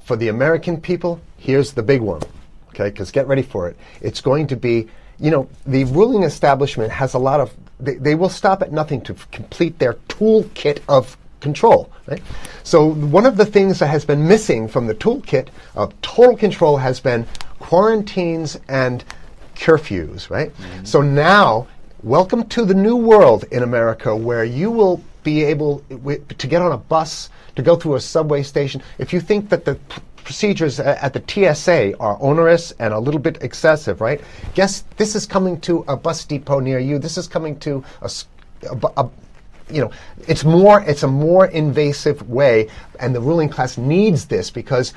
for the American people, here's the big one, okay, because get ready for it. It's going to be, the ruling establishment has a lot of, they will stop at nothing to complete their toolkit of control, right? So one of the things that has been missing from the toolkit of total control has been quarantines and curfews, right? Mm-hmm. So now, welcome to the new world in America, where you will be able to get on a bus, to go through a subway station. If you think that the procedures at the TSA are onerous and a little bit excessive, right? Guess this is coming to a bus depot near you. This is coming to it's a more invasive way, and the ruling class needs this, because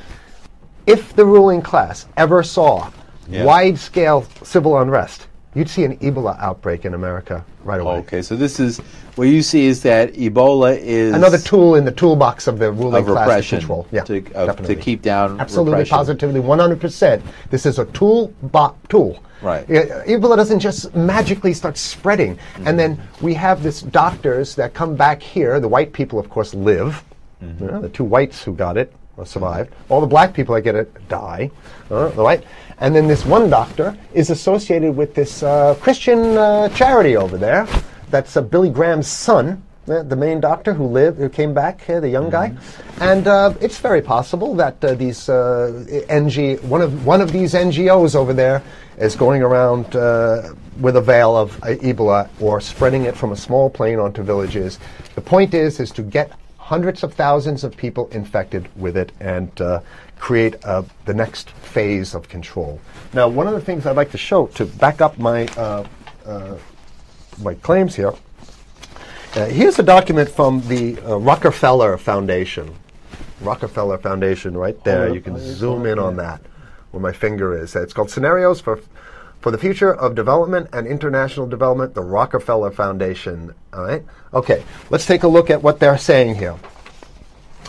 if the ruling class ever saw wide-scale civil unrest, you'd see an Ebola outbreak in America right away. Okay, so this is, what you see is that Ebola is another tool in the toolbox of the ruling class to control. Yeah, to keep down absolutely, repression. positively, 100%. This is a tool. Right. Ebola doesn't just magically start spreading. Mm-hmm. And then we have this doctors that come back here. The white people, of course, live. Mm-hmm. The two whites who got it survived. All the black people that get it die. Right? And then this one doctor is associated with this Christian charity over there. That's Billy Graham's son, the main doctor who came back here, the young guy. And it's very possible that these one of these NGOs over there is going around with a veil of Ebola, or spreading it from a small plane onto villages. The point is to get hundreds of thousands of people infected with it and create the next phase of control. Now, one of the things I'd like to show to back up my claims here, here's a document from the Rockefeller Foundation. Rockefeller Foundation right there. You can zoom in on that where my finger is. It's called Scenarios for the Future of Development and International Development, the Rockefeller Foundation. All right? Okay, let's take a look at what they're saying here.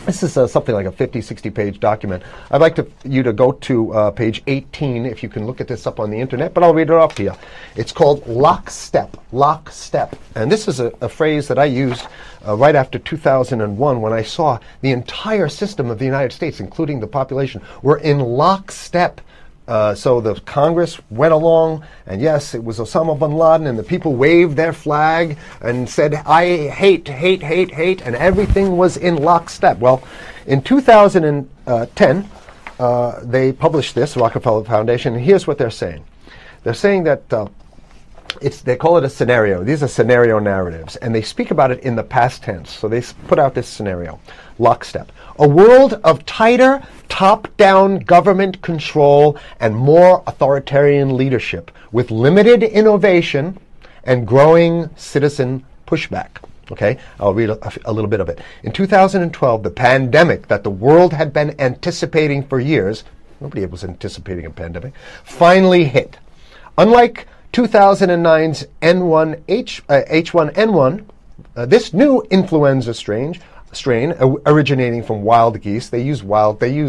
This is something like a 50, 60-page document. I'd like you to go to page 18, if you can look at this up on the internet, but I'll read it off to you. It's called lockstep, lockstep. And this is a phrase that I used right after 2001, when I saw the entire system of the United States, including the population, were in lockstep. So the Congress went along, and yes, it was Osama bin Laden, and the people waved their flag and said, I hate, hate, hate, hate, and everything was in lockstep. Well, in 2010, they published this, Rockefeller Foundation, and here's what they're saying. They're saying that they call it a scenario. These are scenario narratives, and they speak about it in the past tense. So they put out this scenario, lockstep. A world of tighter, top-down government control and more authoritarian leadership, with limited innovation and growing citizen pushback. Okay, I'll read a little bit of it. In 2012, the pandemic that the world had been anticipating for years, nobody was anticipating a pandemic, finally hit. Unlike 2009's H1N1, this new influenza strain originating from wild geese. They use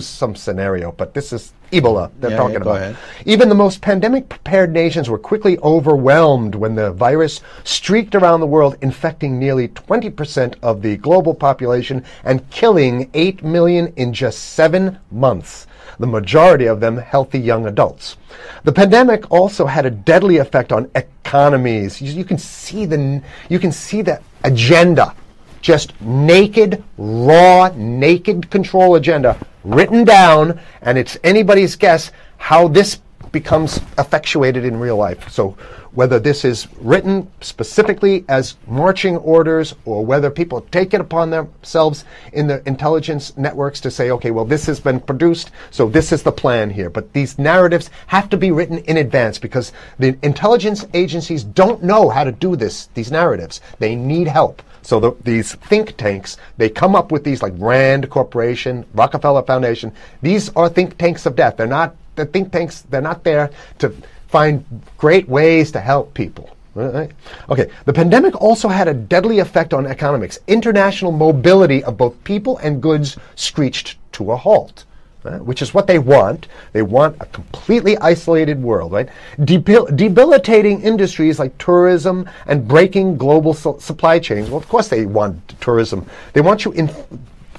some scenario, but this is Ebola they're talking about. Ahead. Even the most pandemic-prepared nations were quickly overwhelmed when the virus streaked around the world, infecting nearly 20% of the global population and killing 8 million in just 7 months. The majority of them healthy young adults. The pandemic also had a deadly effect on economies. You can see the agenda, just naked, raw, naked control agenda written down, and it's anybody's guess how this becomes effectuated in real life. So whether this is written specifically as marching orders, or whether people take it upon themselves in the intelligence networks to say, okay, well, this has been produced, so this is the plan here. But these narratives have to be written in advance, because the intelligence agencies don't know how to do these narratives. They need help. So these think tanks, they come up with these, like Rand Corporation, Rockefeller Foundation. These are think tanks of death. They're not the think tanks. They're not there to find great ways to help people. Right? Okay, the pandemic also had a deadly effect on economics. International mobility of both people and goods screeched to a halt, right? Which is what they want. They want a completely isolated world, right? Debilitating industries like tourism and breaking global supply chains. Well, of course they want tourism. They want you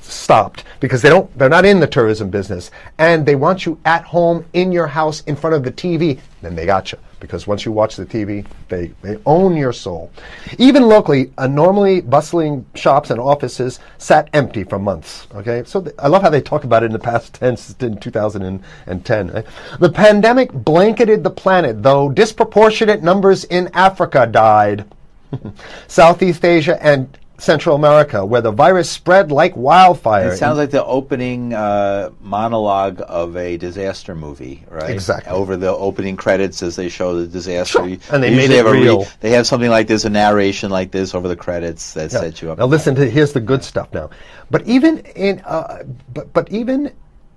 stopped because they're not in the tourism business, and they want you at home in your house in front of the TV, then they got you. Because once you watch the TV, they own your soul. Even locally, normally bustling shops and offices sat empty for months. Okay, so I love how they talk about it in the past tense in 2010. Right? The pandemic blanketed the planet, though disproportionate numbers in Africa died. Southeast Asia and Central America, where the virus spread like wildfire. It sounds like the opening monologue of a disaster movie, right? Exactly. Over the opening credits as they show the disaster. Sure. And they made it real. They have something like this, a narration like this over the credits that sets you up. Now listen to, here's the good stuff now. But even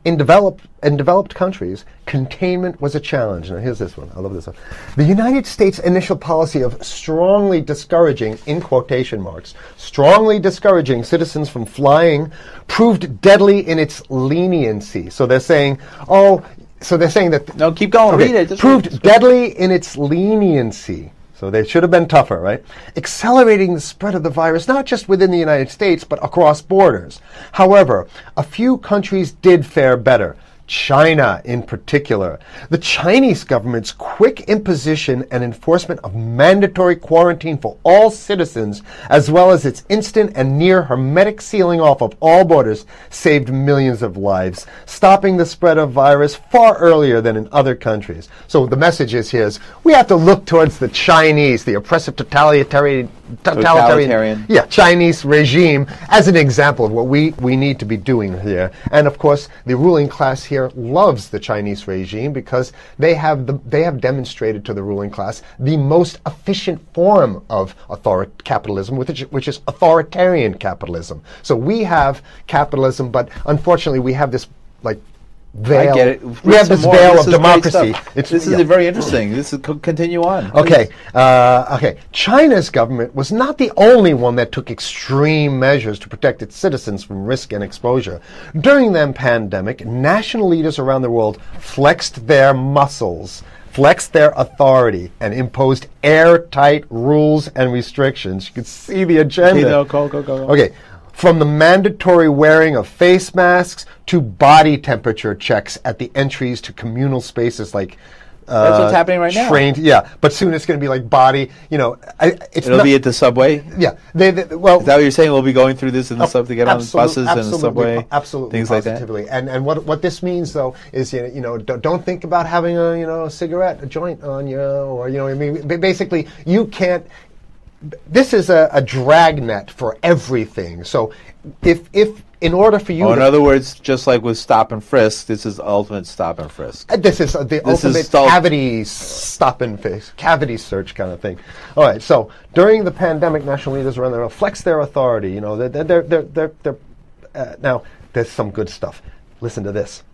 in developed countries, containment was a challenge. Now here's this one. I love this one. The United States' initial policy of strongly discouraging, in quotation marks, strongly discouraging citizens from flying proved deadly in its leniency. So they're saying, that... No, keep going. Okay, read it. Proved deadly in its leniency. So they should have been tougher, right? Accelerating the spread of the virus, not just within the United States, but across borders. However, a few countries did fare better. China in particular. The Chinese government's quick imposition and enforcement of mandatory quarantine for all citizens, as well as its instant and near hermetic sealing off of all borders, saved millions of lives, stopping the spread of virus far earlier than in other countries. So the message is here is we have to look towards the Chinese, the oppressive totalitarian Chinese regime as an example of what we need to be doing here. And of course, the ruling class here loves the Chinese regime because they have demonstrated to the ruling class the most efficient form of capitalism, which is authoritarian capitalism. So we have capitalism, but unfortunately we have this veil. I get it. We have this veil of democracy. This is very interesting. This is continue on. Okay. China's government was not the only one that took extreme measures to protect its citizens from risk and exposure. During the pandemic, national leaders around the world flexed their muscles, flexed their authority, and imposed airtight rules and restrictions. You can see the agenda. Go. Okay. From the mandatory wearing of face masks to body temperature checks at the entries to communal spaces like that's what's happening right now. Yeah, but soon it's going to be like body. It'll be at the subway. Yeah, is that what you're saying? We'll be going through this in the subway to get on buses and the subway, absolutely, things positively. like that. And what this means though is don't think about having a cigarette, a joint on you, or basically you can't. This is a dragnet for everything. So if in order for you in other words, just like with stop and frisk, this is ultimate stop and frisk. This is the ultimate cavity stop and frisk, cavity search kind of thing. All right, so during the pandemic, national leaders around the world flex their authority. Now there's some good stuff. Listen to this.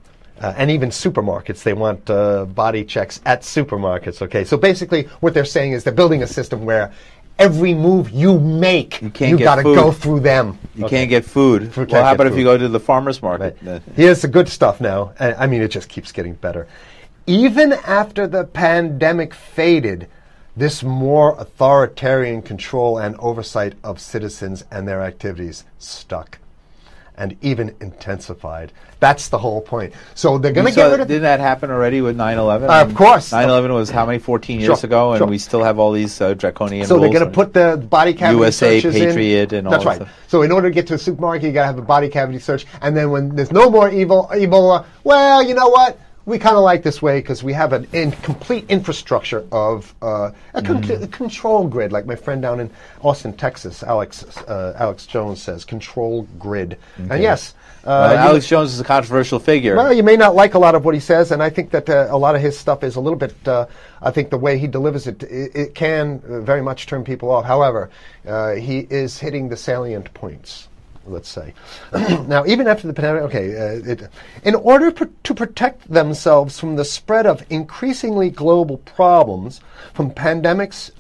And even supermarkets, they want body checks at supermarkets. Okay, so basically what they're saying is they're building a system where every move you make, you got to go through them. You can't get food. Well, how about if you go to the farmer's market? Right. Here's the good stuff now. I mean, it just keeps getting better. Even after the pandemic faded, this more authoritarian control and oversight of citizens and their activities stuck and even intensified. That's the whole point. So they're going to get rid of... Didn't that happen already with 9/11? Of course. 9/11 was how many, 14 years ago? And we still have all these draconian rules. So they're going to put the body cavity USA searches Patriot and all that. That's right. So in order to get to a supermarket, you got to have a body cavity search. And then when there's no more Ebola, well, you know what? We kind of like this way because we have an complete infrastructure of a control grid, like my friend down in Austin, Texas, Alex Jones says, control grid. Okay. And yes. Alex Jones is a controversial figure. Well, you may not like a lot of what he says, and I think that a lot of his stuff is a little bit, I think the way he delivers it can very much turn people off. However, he is hitting the salient points. Let's say. Now, even after the pandemic, in order to protect themselves from the spread of increasingly global problems, from pandemics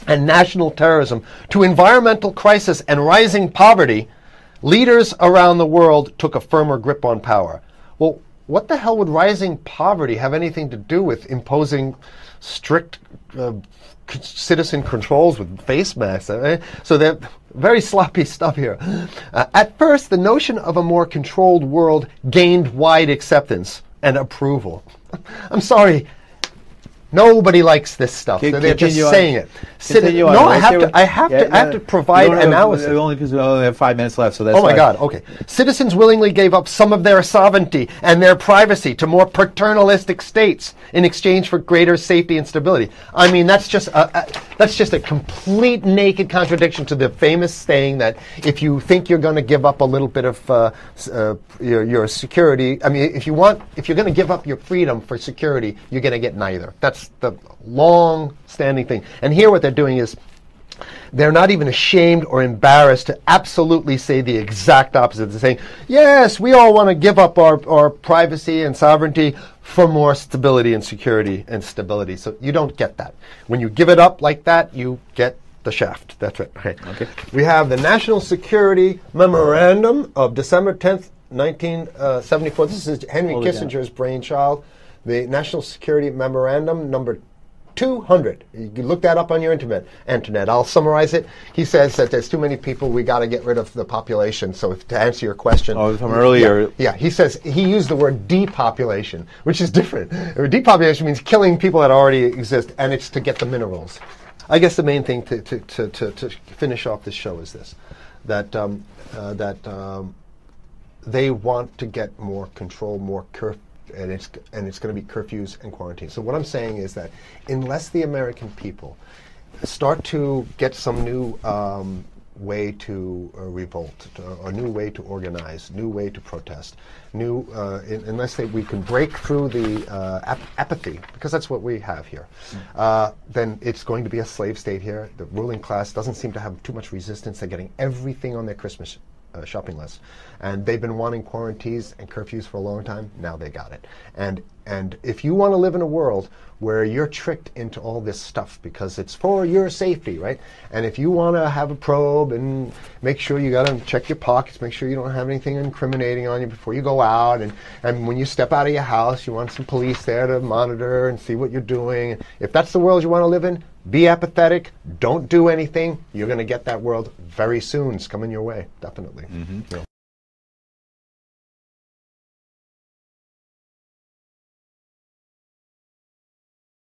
and national terrorism to environmental crisis and rising poverty, leaders around the world took a firmer grip on power. Well, what the hell would rising poverty have anything to do with imposing strict citizen controls with face masks? So they're very sloppy stuff here. At first, the notion of a more controlled world gained wide acceptance and approval. I'm sorry. Nobody likes this stuff. They're just saying it. No, I have to provide analysis. We only have 5 minutes left, so that's. Oh my God. Okay. Citizens willingly gave up some of their sovereignty and their privacy to more paternalistic states in exchange for greater safety and stability. I mean, that's just a complete naked contradiction to the famous saying that if you think you're going to give up a little bit of your security, I mean, if you're going to give up your freedom for security, you're going to get neither. That's the long-standing thing. And here what they're doing is they're not even ashamed or embarrassed to absolutely say the exact opposite. They're saying, yes, we all want to give up our privacy and sovereignty for more stability and security and stability. So you don't get that. When you give it up like that, you get the shaft. That's right. Okay. We have the National Security Memorandum of December 10th, 1974. This is Henry Kissinger's brainchild. The National Security Memorandum number 200. You can look that up on your internet. I'll summarize it. He says that there's too many people. We got to get rid of the population. So to answer your question, from earlier, he says he used the word depopulation, which is different. Depopulation means killing people that already exist, and it's to get the minerals. I guess the main thing to finish off this show is this: that they want to get more control, more and it's going to be curfews and quarantines. So what I'm saying is that unless the American people start to get some new way to revolt, a new way to organize, new way to protest, unless we can break through the apathy, because that's what we have here, then it's going to be a slave state here. The ruling class doesn't seem to have too much resistance. They're getting everything on their Christmas shopping list, and they've been wanting quarantines and curfews for a long time. Now they got it. And if you want to live in a world where you're tricked into all this stuff because it's for your safety, right? And if you want to have a probe and make sure you got to check your pockets, make sure you don't have anything incriminating on you before you go out, and when you step out of your house, you want some police there to monitor and see what you're doing. If that's the world you want to live in, be apathetic, don't do anything. You're going to get that world very soon. It's coming your way, definitely. Mm-hmm.